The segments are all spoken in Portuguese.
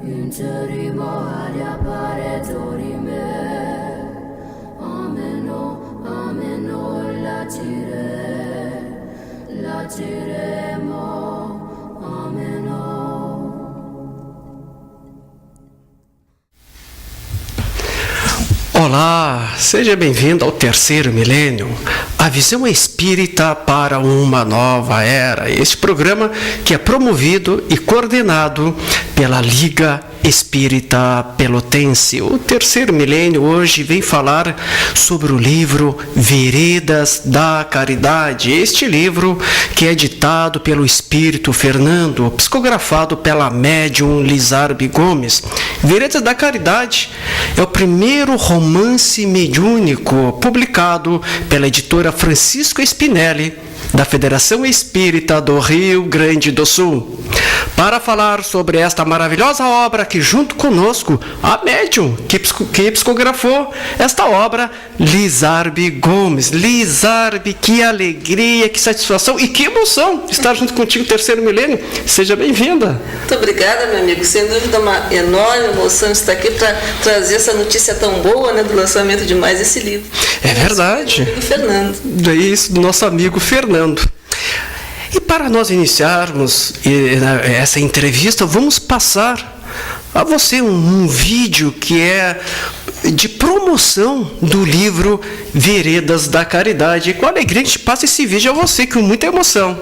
Interimo ad appare dorime. Ameno, ameno, latiremo, ameno. Olá, seja bem-vindo ao terceiro milênio, a visão espírita para uma nova era. Este programa que é promovido e coordenado pela Liga Espírita Pelotense. O terceiro milênio hoje vem falar sobre o livro Veredas da Caridade. Este livro que é editado pelo Espírito Fernando, psicografado pela médium Lizarbe Gomes. Veredas da Caridade é o primeiro romance mediúnico publicado pela editora Francisco Spinelli, da Federação Espírita do Rio Grande do Sul. Para falar sobre esta maravilhosa obra, que junto conosco, a médium que psicografou esta obra, Lizarbe Gomes. Lizarbe, que alegria, que satisfação e que emoção estar junto contigo, terceiro milênio. Seja bem-vinda. Muito obrigada, meu amigo. Sem dúvida, uma enorme emoção estar aqui para trazer essa notícia tão boa, né, do lançamento de mais esse livro. É verdade. Do Fernando. É isso, do nosso amigo Fernando. E para nós iniciarmos essa entrevista, vamos passar a você um vídeo que é de promoção do livro Veredas da Caridade. E com alegria a gente passa esse vídeo a você, com muita emoção.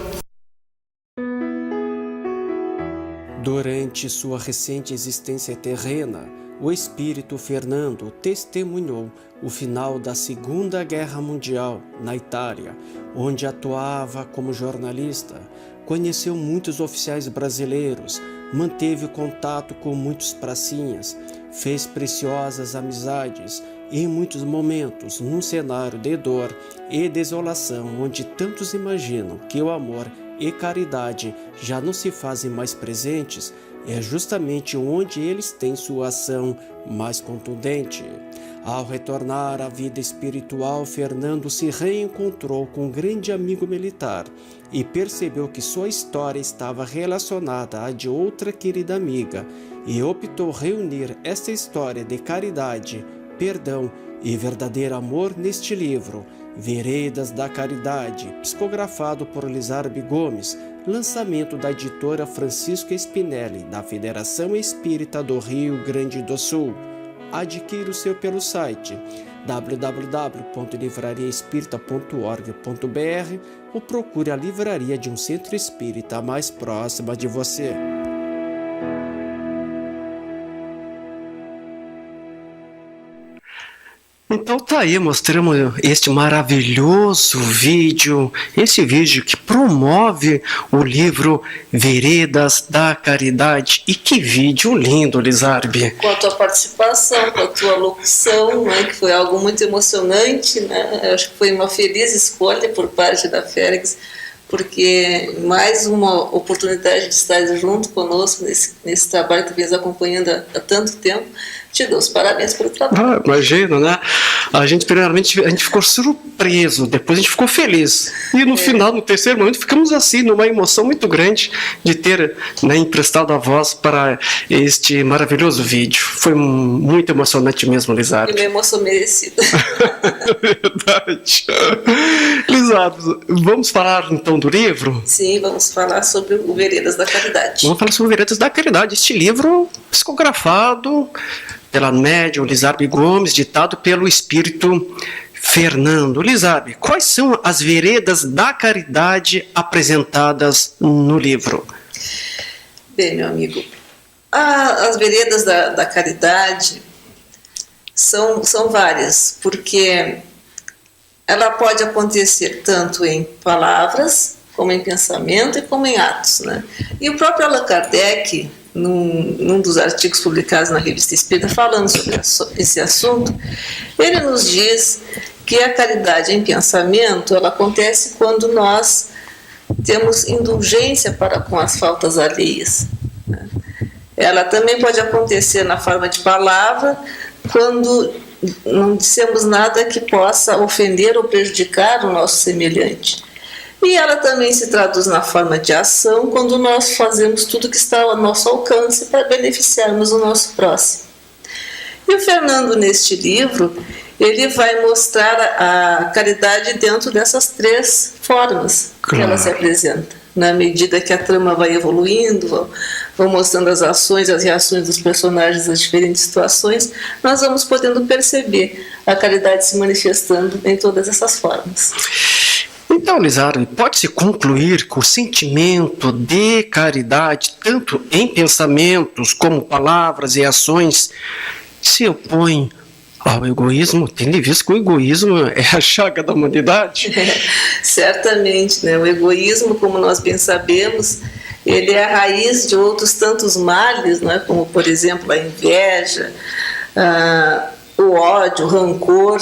Durante sua recente existência terrena, o espírito Fernando testemunhou o final da Segunda Guerra Mundial na Itália, onde atuava como jornalista. Conheceu muitos oficiais brasileiros, manteve contato com muitos pracinhas, fez preciosas amizades e, em muitos momentos, num cenário de dor e desolação, onde tantos imaginam que o amor e caridade já não se fazem mais presentes, é justamente onde eles têm sua ação mais contundente. Ao retornar à vida espiritual, Fernando se reencontrou com um grande amigo militar e percebeu que sua história estava relacionada à de outra querida amiga e optou reunir esta história de caridade, perdão e verdadeiro amor neste livro, Veredas da Caridade, psicografado por Lizarbe Gomes, lançamento da editora Francisco Spinelli, da Federação Espírita do Rio Grande do Sul. Adquira o seu pelo site www.livrariaespírita.org.br ou procure a livraria de um centro espírita mais próxima de você. Então tá aí, mostramos este maravilhoso vídeo, esse vídeo que promove o livro Veredas da Caridade. E que vídeo lindo, Lizarbe! Com a tua participação, com a tua locução, né, que foi algo muito emocionante, né? Eu acho que foi uma feliz escolha por parte da Félix, porque mais uma oportunidade de estar junto conosco nesse trabalho que tu vens acompanhando há tanto tempo. Te dou os parabéns pelo trabalho. Imagina, né? Primeiramente, a gente ficou surpreso, depois a gente ficou feliz. E no final, no terceiro momento, ficamos assim, numa emoção muito grande de ter, né, emprestado a voz para este maravilhoso vídeo. Foi muito emocionante mesmo, Lizarbe. E uma emoção merecida. Verdade. Lizarbe, vamos falar então do livro? Sim, vamos falar sobre o Veredas da Caridade. Vamos falar sobre o Veredas da Caridade, este livro psicografado pela médium Lizarbe Gomes, ditado pelo Espírito Fernando. Lizarbe, quais são as veredas da caridade apresentadas no livro? Bem, meu amigo, as veredas da caridade são várias, porque ela pode acontecer tanto em palavras, como em pensamento e como em atos, né? E o próprio Allan Kardec, num dos artigos publicados na Revista Espírita, falando sobre esse assunto, ele nos diz que a caridade em pensamento, ela acontece quando nós temos indulgência para com as faltas alheias, né? Ela também pode acontecer na forma de palavra, quando não dissemos nada que possa ofender ou prejudicar o nosso semelhante. E ela também se traduz na forma de ação quando nós fazemos tudo que está ao nosso alcance para beneficiarmos o nosso próximo. E o Fernando, neste livro, ele vai mostrar a caridade dentro dessas 3 formas que ela se apresenta. Na medida que a trama vai evoluindo, vão mostrando as ações, as reações dos personagens às diferentes situações, nós vamos podendo perceber a caridade se manifestando em todas essas formas. Então, Lizardo, pode-se concluir que o sentimento de caridade, tanto em pensamentos como palavras e ações, se opõe ao egoísmo? Tendo visto que o egoísmo é a chaga da humanidade? Certamente, né? O egoísmo, como nós bem sabemos, ele é a raiz de outros tantos males, né? Como, por exemplo, a inveja, o ódio, o rancor.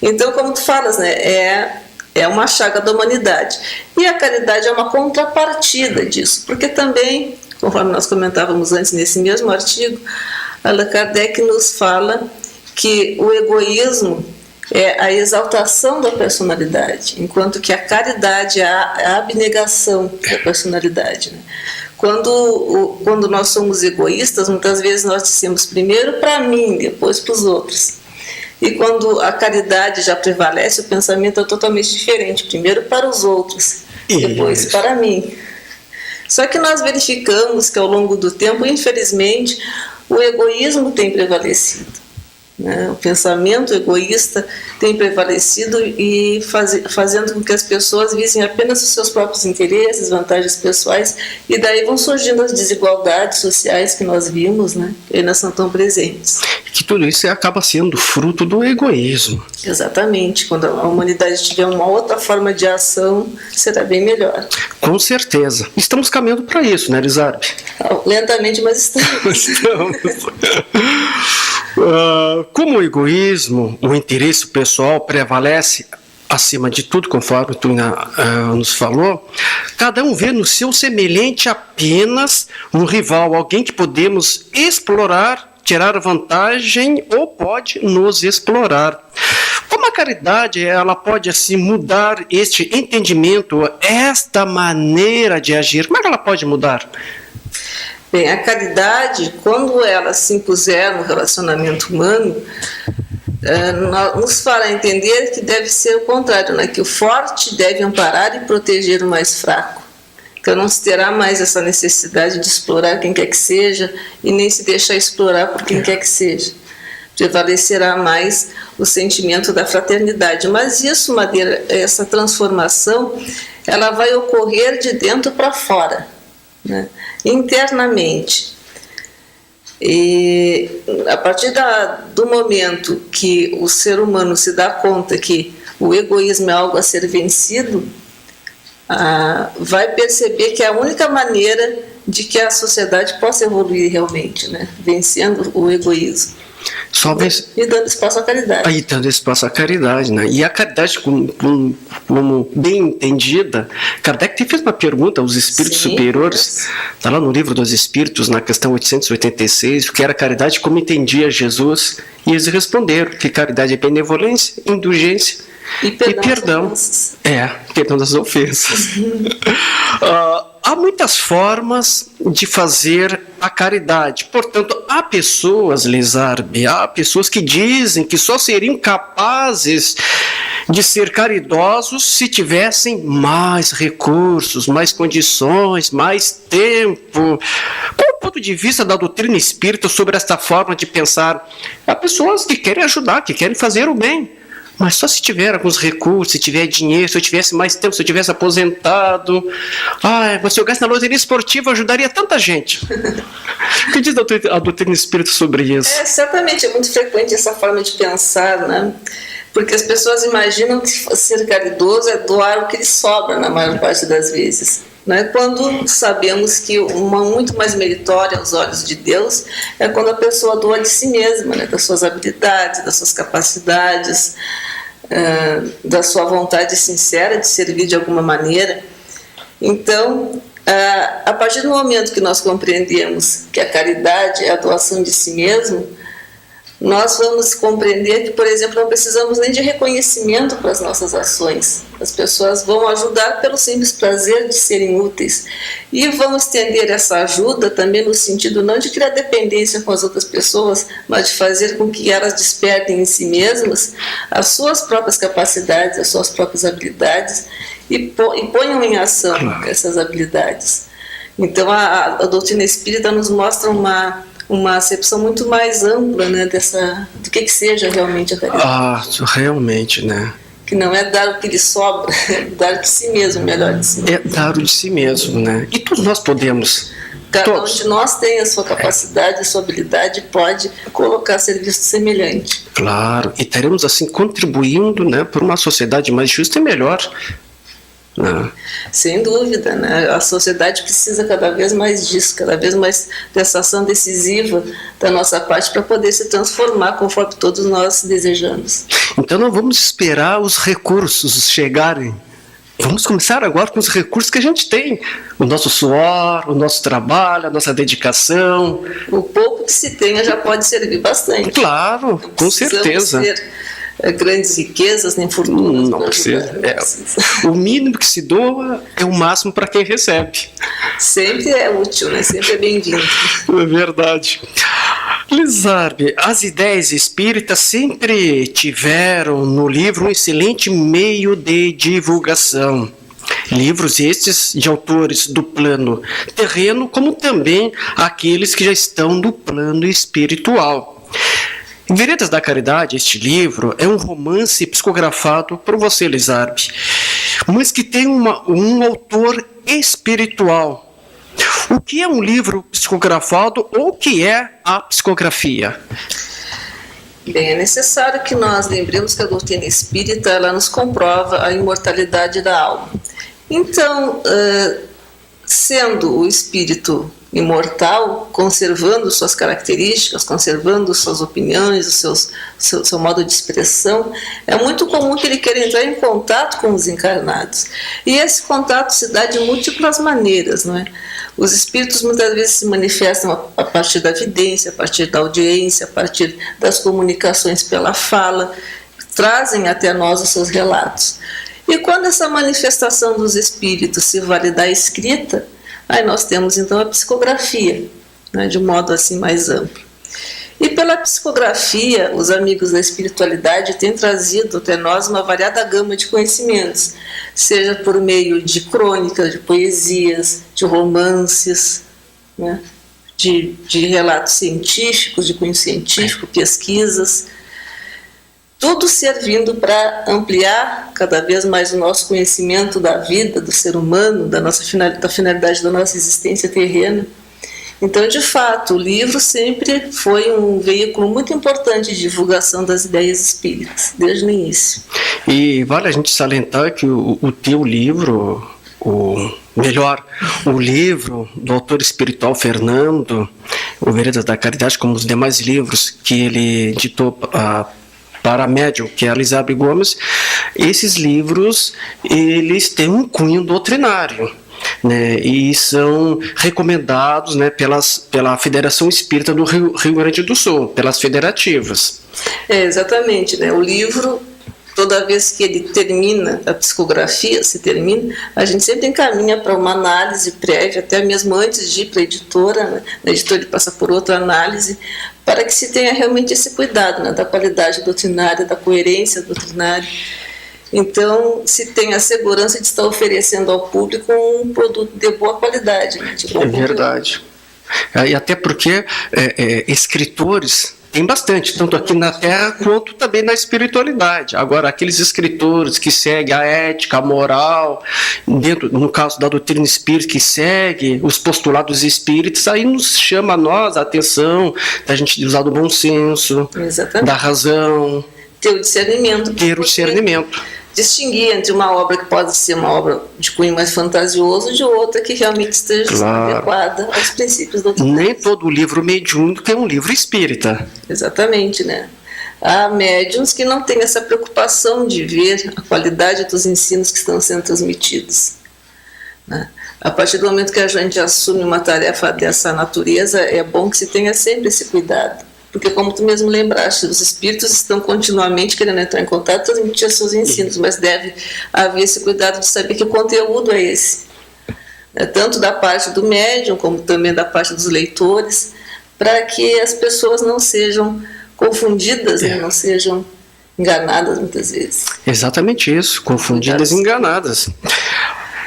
Então, como tu falas, né? É uma chaga da humanidade. E a caridade é uma contrapartida disso, porque também, conforme nós comentávamos antes nesse mesmo artigo, Allan Kardec nos fala que o egoísmo é a exaltação da personalidade, enquanto que a caridade é a abnegação da personalidade. Né? Quando nós somos egoístas, muitas vezes nós dizemos primeiro para mim, depois para os outros. E quando a caridade já prevalece, o pensamento é totalmente diferente, primeiro para os outros, depois para mim. Só que nós verificamos que ao longo do tempo, infelizmente, o egoísmo tem prevalecido. Né? O pensamento egoísta tem prevalecido e fazendo com que as pessoas visem apenas os seus próprios interesses, vantagens pessoais, e daí vão surgindo as desigualdades sociais que nós vimos, né? Que ainda são tão presentes. Que tudo isso acaba sendo fruto do egoísmo. Exatamente. Quando a humanidade tiver uma outra forma de ação, será bem melhor. Com certeza. Estamos caminhando para isso, né, Lizardo? Lentamente, mas estamos. Como o egoísmo, o interesse pessoal prevalece acima de tudo, conforme tu nos falou, cada um vê no seu semelhante apenas um rival, alguém que podemos explorar, tirar vantagem ou pode nos explorar. Como a caridade ela pode assim mudar este entendimento, esta maneira de agir? Como é que ela pode mudar? Bem, a caridade, quando ela se impuser no relacionamento humano, nos fará entender que deve ser o contrário, né? Que o forte deve amparar e proteger o mais fraco. Então não se terá mais essa necessidade de explorar quem quer que seja e nem se deixar explorar por quem quer que seja. Prevalecerá mais o sentimento da fraternidade. Mas isso, Madeira, essa transformação, ela vai ocorrer de dentro para fora, né? Internamente. E a partir do momento que o ser humano se dá conta que o egoísmo é algo a ser vencido, vai perceber que é a única maneira de que a sociedade possa evoluir realmente, né? Vencendo o egoísmo. E dando espaço à caridade. Aí dando espaço à caridade, né? E a caridade, como bem entendida, Kardec fez uma pergunta aos espíritos superiores, está lá no Livro dos Espíritos, na questão 886, o que era caridade, como entendia Jesus, e eles responderam que caridade é benevolência, indulgência e perdão. Perdão das ofensas. Há muitas formas de fazer a caridade. Portanto, há pessoas, Lizarbe, há pessoas que dizem que só seriam capazes de ser caridosos se tivessem mais recursos, mais condições, mais tempo. Qual o ponto de vista da doutrina espírita sobre esta forma de pensar? Há pessoas que querem ajudar, que querem fazer o bem. Mas só se tiver alguns recursos, se tiver dinheiro, se eu tivesse mais tempo, se eu tivesse aposentado. Mas se eu gasto na loteria esportiva, ajudaria tanta gente. O que diz a doutrina espírita sobre isso? Certamente é muito frequente essa forma de pensar, né? Porque as pessoas imaginam que ser caridoso é doar o que lhe sobra na maior parte das vezes. Né? Quando sabemos que uma muito mais meritória aos olhos de Deus é quando a pessoa doa de si mesma, né? Das suas habilidades, das suas capacidades, da sua vontade sincera de servir de alguma maneira. Então, a partir do momento que nós compreendemos que a caridade é a doação de si mesmo, nós vamos compreender que, por exemplo, não precisamos nem de reconhecimento para as nossas ações. As pessoas vão ajudar pelo simples prazer de serem úteis. E vamos estender essa ajuda também no sentido não de criar dependência com as outras pessoas, mas de fazer com que elas despertem em si mesmas as suas próprias capacidades, as suas próprias habilidades e ponham em ação essas habilidades. Então, a doutrina espírita nos mostra uma acepção muito mais ampla, né, do que seja realmente a caridade. Realmente, né? Que não é dar o que lhe sobra, é dar de si mesmo, melhor de si mesmo. É dar o de si mesmo, né? E todos nós podemos. Cada um de nós tem a sua capacidade, a sua habilidade, pode colocar a serviço semelhante. Claro, e estaremos assim contribuindo, né, por uma sociedade mais justa e melhor. Sem dúvida, né? A sociedade precisa cada vez mais disso, cada vez mais dessa ação decisiva da nossa parte para poder se transformar conforme todos nós desejamos. Então não vamos esperar os recursos chegarem. Vamos começar agora com os recursos que a gente tem. O nosso suor, o nosso trabalho, a nossa dedicação. O pouco que se tenha já pode servir bastante. Claro, com certeza. Grandes riquezas, nem fortunas. Não precisa. O mínimo que se doa é o máximo para quem recebe. Sempre é útil, né? Sempre é bem-vindo. É verdade. Lizarbe, as ideias espíritas sempre tiveram no livro um excelente meio de divulgação. Livros estes de autores do plano terreno, como também aqueles que já estão no plano espiritual. Veredas da Caridade, este livro, é um romance psicografado por você, Lizarbe, mas que tem um autor espiritual. O que é um livro psicografado ou o que é a psicografia? Bem, é necessário que nós lembremos que a doutrina espírita ela nos comprova a imortalidade da alma. Então, sendo o espírito imortal, conservando suas características, conservando suas opiniões, seu modo de expressão, é muito comum que ele queira entrar em contato com os encarnados. E esse contato se dá de múltiplas maneiras, não é? Os espíritos muitas vezes se manifestam a partir da vidência, a partir da audiência, a partir das comunicações pela fala, trazem até nós os seus relatos. E quando essa manifestação dos espíritos se vale da escrita, aí nós temos então a psicografia, né, de um modo assim mais amplo. E pela psicografia, os amigos da espiritualidade têm trazido até nós uma variada gama de conhecimentos, seja por meio de crônicas, de poesias, de romances, né, de relatos científicos, de cunho científico, pesquisas, tudo servindo para ampliar cada vez mais o nosso conhecimento da vida, do ser humano, da finalidade da nossa existência terrena. Então, de fato, o livro sempre foi um veículo muito importante de divulgação das ideias espíritas, desde o início. E vale a gente salientar que o teu livro, o livro do autor espiritual Fernando, o Veredas da Caridade, como os demais livros que ele ditou para a médium, que é a Lizarbe Gomes, esses livros eles têm um cunho doutrinário, né, e são recomendados, né, pela Federação Espírita do Rio Grande do Sul, pelas federativas. Exatamente, né? O livro, toda vez que ele termina, a psicografia se termina, a gente sempre encaminha para uma análise prévia, até mesmo antes de ir para a editora, né? A editora passa por outra análise, para que se tenha realmente esse cuidado, né, da qualidade doutrinária, da coerência doutrinária. Então, se tem a segurança de estar oferecendo ao público um produto de boa qualidade. Né, de bom conteúdo. Verdade. E até porque escritores tem bastante, tanto aqui na Terra quanto também na espiritualidade. Agora, aqueles escritores que seguem a ética, a moral, no caso da doutrina espírita, que segue os postulados espíritas, aí nos chama a nós a atenção da gente usar do bom senso, da razão. Ter o discernimento. Ter o discernimento. Distinguir entre uma obra que pode ser uma obra de cunho mais fantasioso de outra que realmente esteja adequada aos princípios doutrinários. Nem todo livro mediúnico é um livro espírita. Exatamente, né? Há médiuns que não têm essa preocupação de ver a qualidade dos ensinos que estão sendo transmitidos, né? A partir do momento que a gente assume uma tarefa dessa natureza, é bom que se tenha sempre esse cuidado, Porque, como tu mesmo lembraste, os espíritos estão continuamente querendo entrar em contato e transmitir seus ensinos, mas deve haver esse cuidado de saber que conteúdo é esse. Tanto da parte do médium, como também da parte dos leitores, para que as pessoas não sejam confundidas, né? Não sejam enganadas muitas vezes. Exatamente isso, confundidas e enganadas.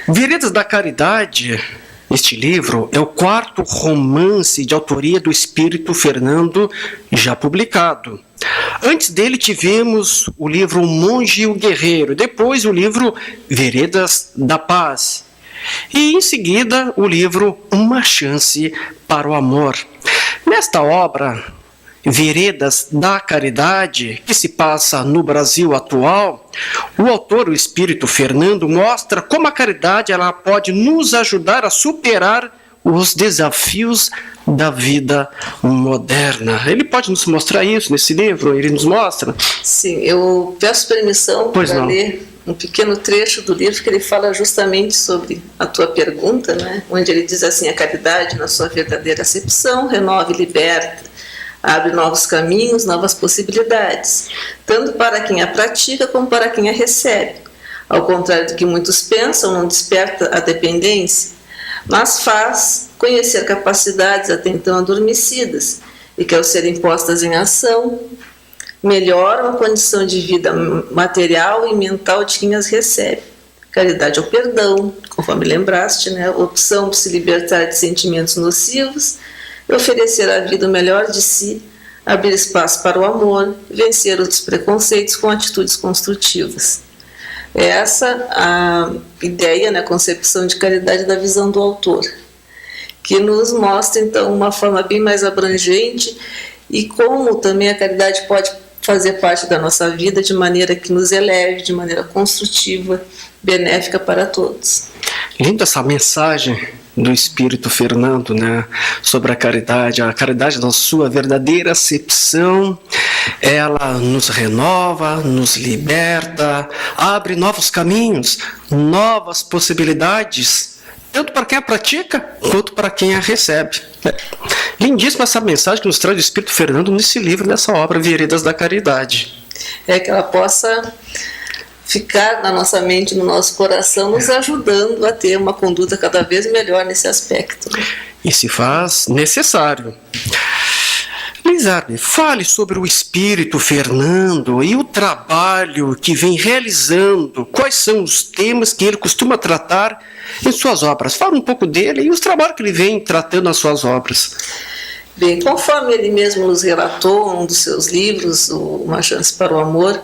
Veredas da Caridade, este livro, é o 4º romance de autoria do Espírito Fernando, já publicado. Antes dele tivemos o livro O Monge e o Guerreiro, depois o livro Veredas da Paz, e em seguida o livro Uma Chance para o Amor. Nesta obra, Veredas da Caridade, que se passa no Brasil atual, o autor, o Espírito Fernando, mostra como a caridade ela pode nos ajudar a superar os desafios da vida moderna. Ele pode nos mostrar isso nesse livro? Ele nos mostra? Sim, eu peço permissão para ler um pequeno trecho do livro que ele fala justamente sobre a tua pergunta, né? Onde ele diz assim: a caridade, na sua verdadeira acepção, renova e liberta, abre novos caminhos, novas possibilidades, tanto para quem a pratica como para quem a recebe. Ao contrário do que muitos pensam, não desperta a dependência, mas faz conhecer capacidades até então adormecidas e que, ao serem postas em ação, melhoram a condição de vida material e mental de quem as recebe. Caridade é o perdão, conforme lembraste, né? A opção por se libertar de sentimentos nocivos, oferecer à vida o melhor de si, abrir espaço para o amor, vencer outros preconceitos com atitudes construtivas. É essa a ideia, né, a concepção de caridade da visão do autor, que nos mostra, então, uma forma bem mais abrangente e como também a caridade pode fazer parte da nossa vida de maneira que nos eleve, de maneira construtiva, benéfica para todos. Linda essa mensagem do Espírito Fernando, né, sobre a caridade na sua verdadeira acepção, ela nos renova, nos liberta, abre novos caminhos, novas possibilidades, tanto para quem a pratica, quanto para quem a recebe. Lindíssima essa mensagem que nos traz o Espírito Fernando nesse livro, nessa obra, Veredas da Caridade. É que ela possa ficar na nossa mente, no nosso coração, nos ajudando a ter uma conduta cada vez melhor nesse aspecto. E se faz necessário. Lizarbe, fale sobre o Espírito Fernando e o trabalho que vem realizando. Quais são os temas que ele costuma tratar em suas obras? Fala um pouco dele e os trabalhos que ele vem tratando nas suas obras. Bem, conforme ele mesmo nos relatou em um dos seus livros, Uma Chance para o Amor,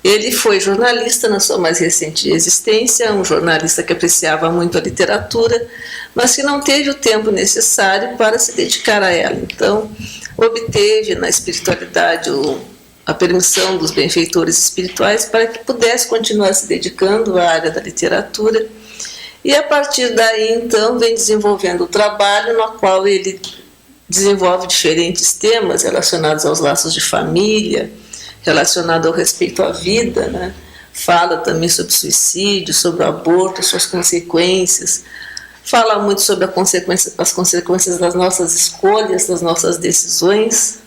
ele foi jornalista na sua mais recente existência, um jornalista que apreciava muito a literatura, mas que não teve o tempo necessário para se dedicar a ela. Então, obteve na espiritualidade a permissão dos benfeitores espirituais para que pudesse continuar se dedicando à área da literatura. E a partir daí, então, vem desenvolvendo o trabalho no qual ele desenvolve diferentes temas relacionados aos laços de família, relacionado ao respeito à vida, né? Fala também sobre suicídio, sobre o aborto, suas consequências, fala muito sobre as consequências das nossas escolhas, das nossas decisões,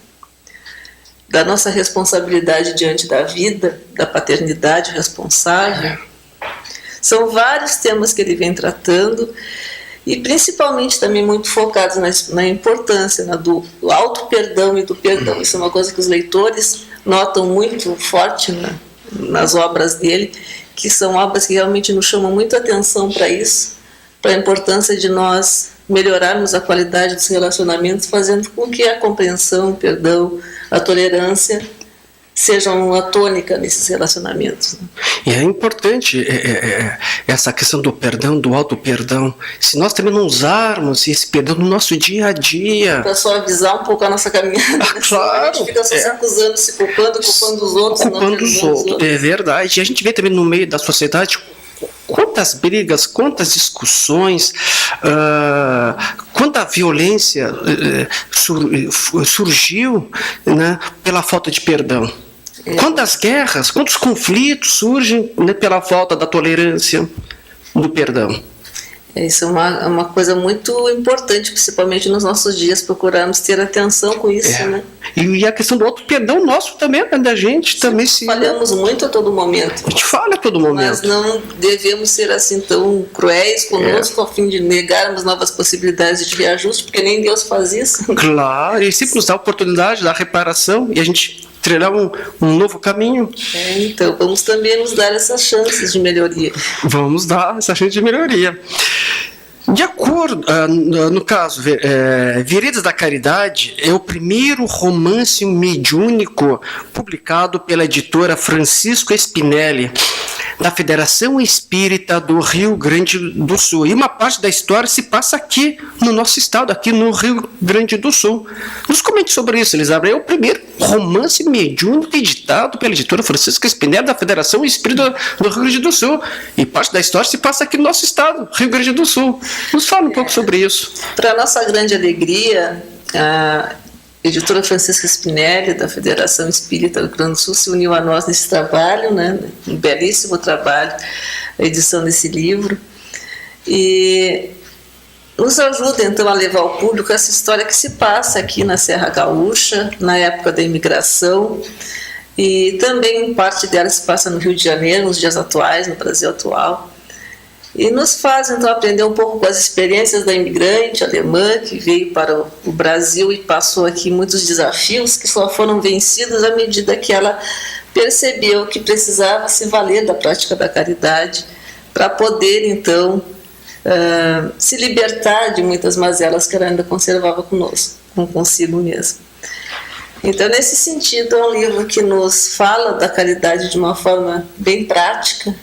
da nossa responsabilidade diante da vida, da paternidade responsável. São vários temas que ele vem tratando e principalmente também muito focados na importância, né, do auto-perdão e do perdão. Isso é uma coisa que os leitores notam muito forte, né, nas obras dele, que são obras que realmente nos chamam muita atenção para isso, para a importância de nós melhorarmos a qualidade dos relacionamentos, fazendo com que a compreensão, o perdão, a tolerância sejam uma tônica nesses relacionamentos. Né? E é importante essa questão do perdão, do auto-perdão. Se nós também não usarmos esse perdão no nosso dia a dia... Para suavizar um pouco a nossa caminhada. Claro. A gente fica só se acusando, se culpando os outros. Culpando os outros, é verdade. E a gente vê também no meio da sociedade quantas brigas, quantas discussões, quanta violência surgiu, né, pela falta de perdão. Quantas guerras, quantos conflitos surgem, né, pela falta da tolerância, do perdão. Isso é uma coisa muito importante, principalmente nos nossos dias, procurarmos ter atenção com isso, né? E a questão do auto-perdão nosso também, né, da gente também se... Falhamos muito a todo momento. A gente falha a todo momento. Mas não devemos ser assim tão cruéis conosco, a fim de negarmos novas possibilidades de reajuste, porque nem Deus faz isso. Claro, ele sempre nos dá a oportunidade da reparação e a gente trilhar um novo caminho. Então, vamos também nos dar essas chances de melhoria. Vamos dar essa chance de melhoria. De acordo, no caso, Veredas da Caridade é o primeiro romance mediúnico publicado pela editora Francisco Spinelli, da Federação Espírita do Rio Grande do Sul. E uma parte da história se passa aqui no nosso estado, aqui no Rio Grande do Sul. Nos comente sobre isso, Elizabeth. É o primeiro romance mediúnico editado pela editora Francisco Spinelli, da Federação Espírita do Rio Grande do Sul. E parte da história se passa aqui no nosso estado, Rio Grande do Sul. Nos fala um pouco sobre isso. Para nossa grande alegria, a editora Francisca Spinelli, da Federação Espírita do Rio Grande do Sul, se uniu a nós nesse trabalho, né? Um belíssimo trabalho, a edição desse livro. E nos ajuda, então, a levar ao público essa história que se passa aqui na Serra Gaúcha, na época da imigração, e também parte dela se passa no Rio de Janeiro, nos dias atuais, no Brasil atual. E nos faz, então, aprender um pouco com as experiências da imigrante alemã que veio para o Brasil e passou aqui muitos desafios que só foram vencidos à medida que ela percebeu que precisava se valer da prática da caridade para poder, então, se libertar de muitas mazelas que ela ainda conservava consigo mesmo. Então, nesse sentido, é um livro que nos fala da caridade de uma forma bem prática,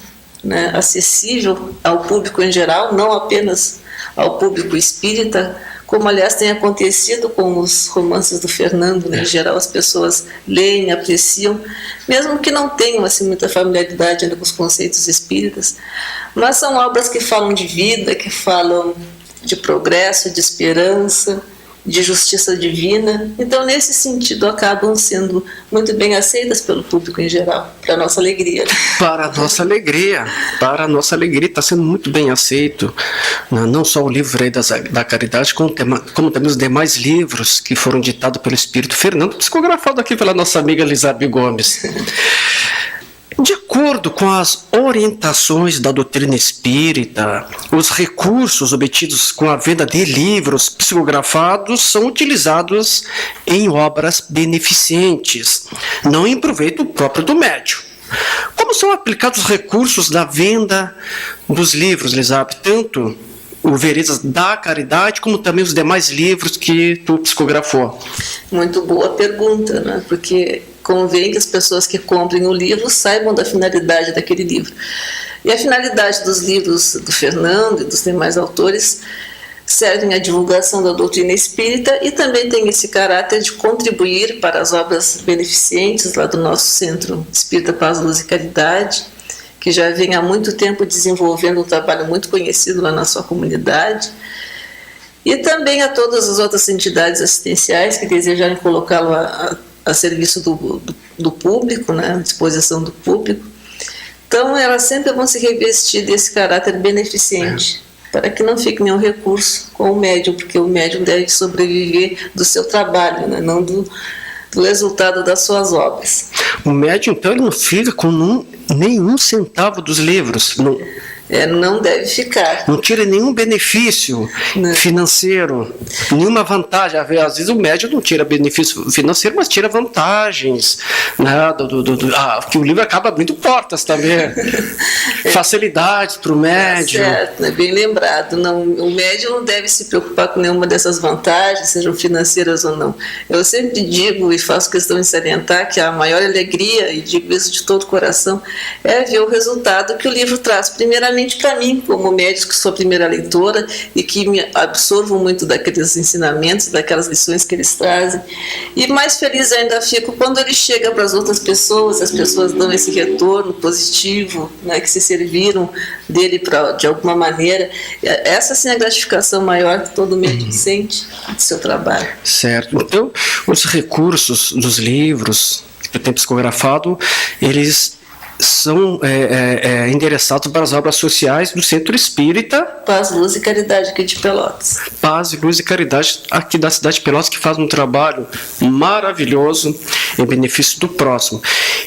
né, acessível ao público em geral, não apenas ao público espírita, como aliás tem acontecido com os romances do Fernando, né, em geral as pessoas leem, apreciam, mesmo que não tenham assim, muita familiaridade ainda com os conceitos espíritas, mas são obras que falam de vida, que falam de progresso, de esperança, de justiça divina. Então, nesse sentido, acabam sendo muito bem aceitas pelo público em geral, para a nossa alegria. Para a nossa alegria, está sendo muito bem aceito, não só o livro aí da Caridade, como também os demais livros que foram ditados pelo Espírito Fernando, psicografado aqui pela nossa amiga Elizabeth Gomes. De acordo com as orientações da doutrina espírita, os recursos obtidos com a venda de livros psicografados são utilizados em obras beneficentes, não em proveito próprio do médium. Como são aplicados os recursos da venda dos livros, Elizabeth? Tanto o Veredas da Caridade, como também os demais livros que tu psicografou? Muito boa pergunta, né? Porque convém que as pessoas que comprem o livro saibam da finalidade daquele livro. E a finalidade dos livros do Fernando e dos demais autores servem à divulgação da doutrina espírita e também tem esse caráter de contribuir para as obras beneficentes lá do nosso Centro Espírita Paz, Luz e Caridade, que já vem há muito tempo desenvolvendo um trabalho muito conhecido lá na sua comunidade, e também a todas as outras entidades assistenciais que desejarem colocá-lo a serviço do público, né, à disposição do público. Então, elas sempre vão se revestir desse caráter beneficente, para que não fique nenhum recurso com o médium, porque o médium deve sobreviver do seu trabalho, né, não do resultado das suas obras. O médium, então, ele não fica com nenhum centavo dos livros. Não deve ficar. Não tira nenhum benefício financeiro, nenhuma vantagem. Às vezes o médium não tira benefício financeiro, mas tira vantagens, né, que o livro acaba abrindo portas também. Facilidades para o médium. Certo, é bem lembrado. Não, o médium não deve se preocupar com nenhuma dessas vantagens, sejam financeiras ou não. Eu sempre digo e faço questão de salientar que a maior alegria, e digo isso de todo o coração, é ver o resultado que o livro traz, primeiramente para mim, como médico, que sou a primeira leitora e que me absorvo muito daqueles ensinamentos, daquelas lições que eles trazem. E mais feliz ainda fico quando ele chega para as outras pessoas, as pessoas dão esse retorno positivo, né, que se serviram dele de alguma maneira. Essa sim é a gratificação maior que todo médico sente do seu trabalho. Certo. Então, os recursos dos livros que eu tenho psicografado, eles são endereçados para as obras sociais do Centro Espírita Paz, Luz e Caridade aqui de Pelotas. Paz, Luz e Caridade aqui da cidade de Pelotas, que faz um trabalho maravilhoso em benefício do próximo.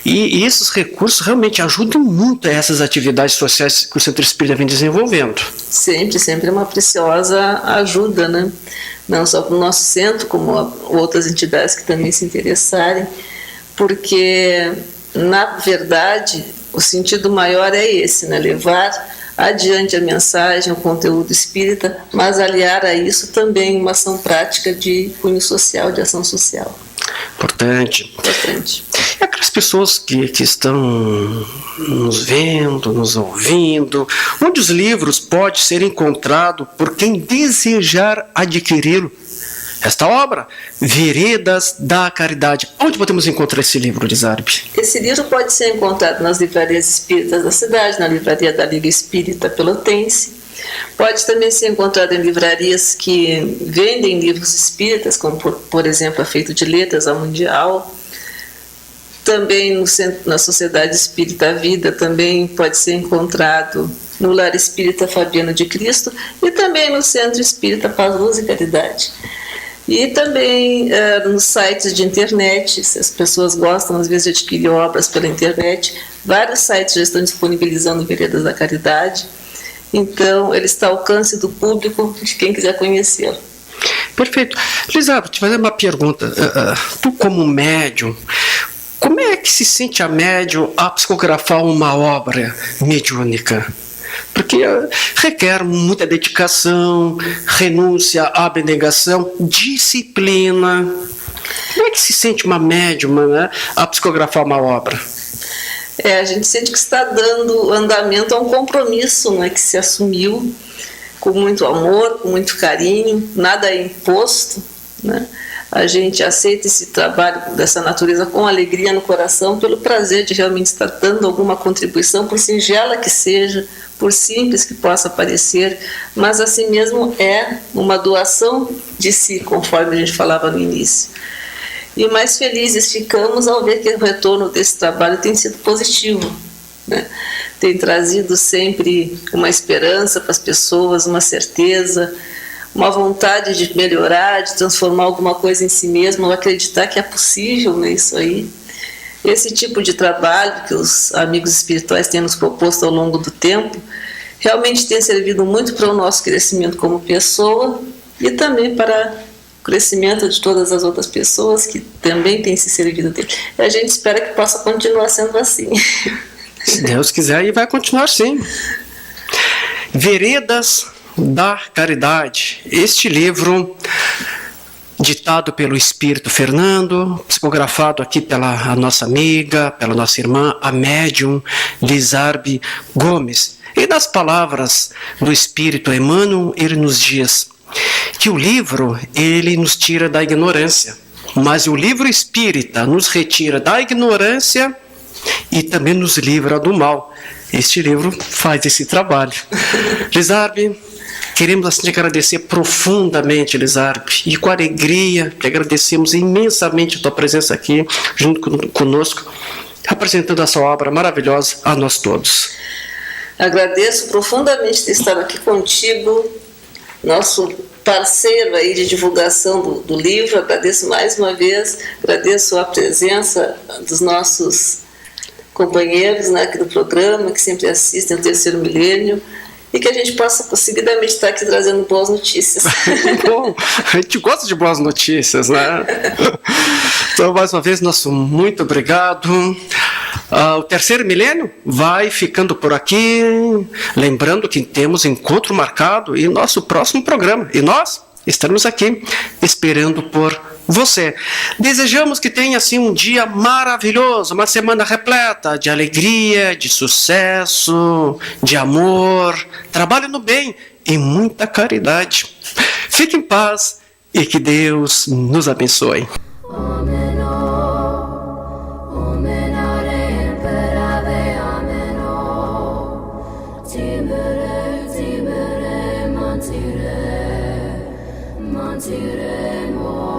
E esses recursos realmente ajudam muito a essas atividades sociais que o Centro Espírita vem desenvolvendo. Sempre é uma preciosa ajuda, né? Não só para o nosso centro, como outras entidades que também se interessarem, porque, na verdade, o sentido maior é esse, né? Levar adiante a mensagem, o conteúdo espírita, mas aliar a isso também uma ação prática de cunho social, de ação social. Importante. E aquelas pessoas que estão nos vendo, nos ouvindo, onde os livros podem ser encontrados por quem desejar adquiri-lo? Esta obra, Veredas da Caridade. Onde podemos encontrar esse livro, Lizarbe? Esse livro pode ser encontrado nas livrarias espíritas da cidade, na livraria da Liga Espírita Pelotense. Pode também ser encontrado em livrarias que vendem livros espíritas, como por exemplo a Feito de Letras, a Mundial. Também na Sociedade Espírita Vida também pode ser encontrado no Lar Espírita Fabiano de Cristo e também no Centro Espírita Paz, Luz e Caridade. E também nos sites de internet, se as pessoas gostam às vezes de adquirir obras pela internet, vários sites já estão disponibilizando Veredas da Caridade. Então, ele está ao alcance do público, de quem quiser conhecê-lo. Perfeito. Lizarbe, te fazer uma pergunta. Tu, como médium, como é que se sente a médium a psicografar uma obra mediúnica? Porque requer muita dedicação, renúncia, abnegação, disciplina. Como é que se sente uma médium, né, a psicografar uma obra? A gente sente que está dando andamento a um compromisso, né, que se assumiu com muito amor, com muito carinho, nada é imposto, né? A gente aceita esse trabalho dessa natureza com alegria no coração, pelo prazer de realmente estar dando alguma contribuição, por singela que seja, por simples que possa parecer, mas assim mesmo é uma doação de si, conforme a gente falava no início. E mais felizes ficamos ao ver que o retorno desse trabalho tem sido positivo, né? Tem trazido sempre uma esperança para as pessoas, uma certeza, uma vontade de melhorar, de transformar alguma coisa em si mesmo, acreditar que é possível, né, isso aí. Esse tipo de trabalho que os amigos espirituais têm nos proposto ao longo do tempo realmente tem servido muito para o nosso crescimento como pessoa e também para o crescimento de todas as outras pessoas que também têm se servido dele. E a gente espera que possa continuar sendo assim. Se Deus quiser, e vai continuar assim. Veredas da Caridade. Este livro, ditado pelo Espírito Fernando, psicografado aqui pela nossa amiga, pela nossa irmã, a médium Lizarbe Gomes. E das palavras do Espírito Emmanuel, ele nos diz que o livro, ele nos tira da ignorância, mas o livro espírita nos retira da ignorância e também nos livra do mal. Este livro faz esse trabalho. Lizarbe, queremos assim te agradecer profundamente, Lizarbe, e com alegria te agradecemos imensamente a tua presença aqui, junto conosco, apresentando essa obra maravilhosa a nós todos. Agradeço profundamente de estar aqui contigo, nosso parceiro aí de divulgação do livro. Agradeço mais uma vez, agradeço a presença dos nossos companheiros, né, aqui do programa, que sempre assistem ao Terceiro Milênio, e que a gente possa seguidamente estar aqui trazendo boas notícias. Bom, a gente gosta de boas notícias, né? Então, mais uma vez, nosso muito obrigado. O Terceiro Milênio vai ficando por aqui, lembrando que temos encontro marcado em nosso próximo programa, e nós estaremos aqui esperando por você. Desejamos que tenha assim um dia maravilhoso, uma semana repleta de alegria, de sucesso, de amor, trabalho no bem e muita caridade. Fique em paz e que Deus nos abençoe. Tire mo